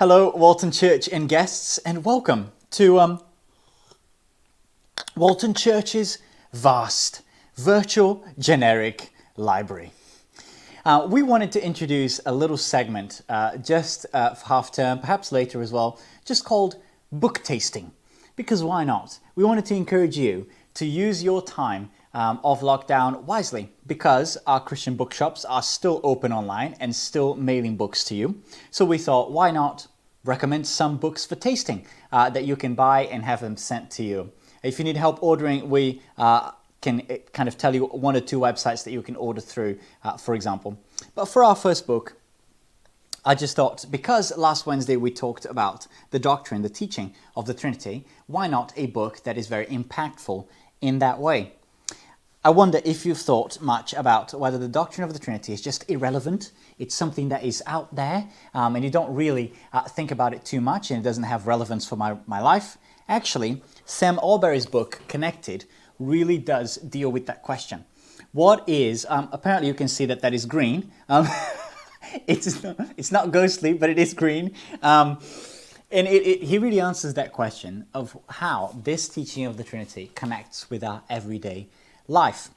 Hello, Walton Church and guests, and welcome to Walton Church's vast, virtual, generic library. We wanted to introduce a little segment just for half term, perhaps later as well, just called book tasting. Because why not? We wanted to encourage you to use your time of lockdown wisely, because our Christian bookshops are still open online and still mailing books to you. So we thought, why not recommend some books for tasting that you can buy and have them sent to you. If you need help ordering, we can kind of tell you one or two websites that you can order through, for example. But for our first book, I just thought, because last Wednesday we talked about the doctrine, the teaching of the Trinity, why not a book that is very impactful in that way? I wonder if you've thought much about whether the doctrine of the Trinity is just irrelevant. It's something that is out there and you don't really think about it too much and it doesn't have relevance for my life. Actually, Sam Allberry's book, Connected, really does deal with that question. What is, apparently you can see that is green. It's not ghostly, but it is green. And he really answers that question of how this teaching of the Trinity connects with our everyday life.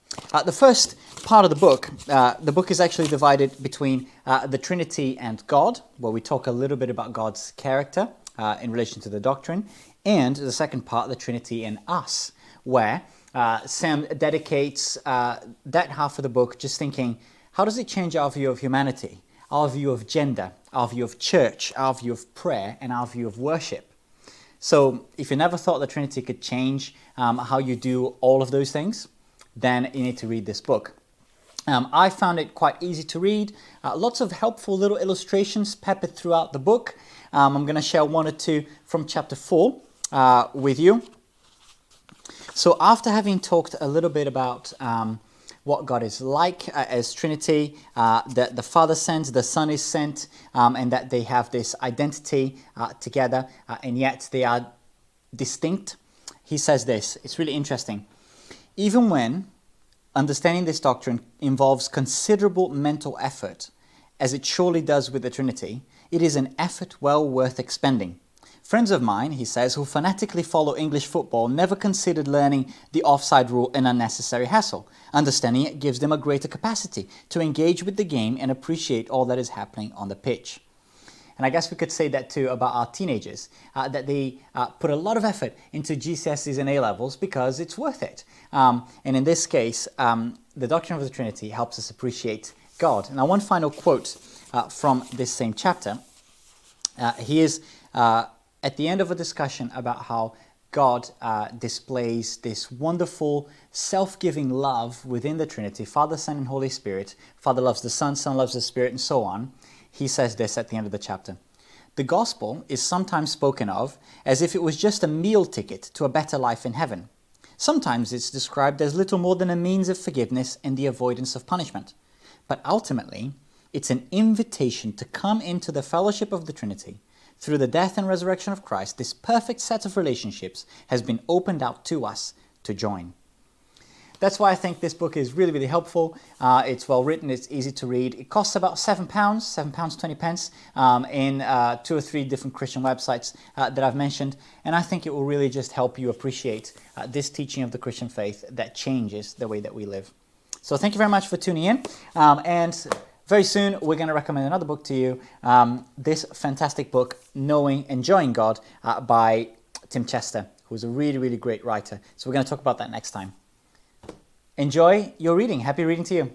The first part of the book is actually divided between the Trinity and God, where we talk a little bit about God's character in relation to the doctrine, and the second part, the Trinity and us, where Sam dedicates that half of the book just thinking, how does it change our view of humanity, our view of gender, our view of church, our view of prayer, and our view of worship? So if you never thought the Trinity could change how you do all of those things, then you need to read this book. I found it quite easy to read. Lots of helpful little illustrations peppered throughout the book. I'm going to share one or two from chapter 4 with you. So after having talked a little bit about what God is like as Trinity, that the Father sends, the Son is sent, and that they have this identity together, and yet they are distinct, he says this. It's really interesting. Even when understanding this doctrine involves considerable mental effort, as it surely does with the Trinity, it is an effort well worth expending. Friends of mine, he says, who fanatically follow English football never considered learning the offside rule an unnecessary hassle. Understanding it gives them a greater capacity to engage with the game and appreciate all that is happening on the pitch. And I guess we could say that too about our teenagers, that they put a lot of effort into GCSEs and A-levels because it's worth it. And in this case, the doctrine of the Trinity helps us appreciate God. Now, one final quote from this same chapter. He is at the end of a discussion about how God displays this wonderful self-giving love within the Trinity, Father, Son, and Holy Spirit. Father loves the Son, Son loves the Spirit, and so on. He says this at the end of the chapter. The gospel is sometimes spoken of as if it was just a meal ticket to a better life in heaven. Sometimes it's described as little more than a means of forgiveness and the avoidance of punishment. But ultimately, it's an invitation to come into the fellowship of the Trinity. Through the death and resurrection of Christ, this perfect set of relationships has been opened out to us to join. That's why I think this book is really, really helpful. It's well written, it's easy to read. It costs about £7, £7.20 in 2 or 3 different Christian websites that I've mentioned. And I think it will really just help you appreciate this teaching of the Christian faith that changes the way that we live. So thank you very much for tuning in. And very soon we're going to recommend another book to you. This fantastic book, Enjoying God, by Tim Chester, who's a really, really great writer. So we're going to talk about that next time. Enjoy your reading. Happy reading to you.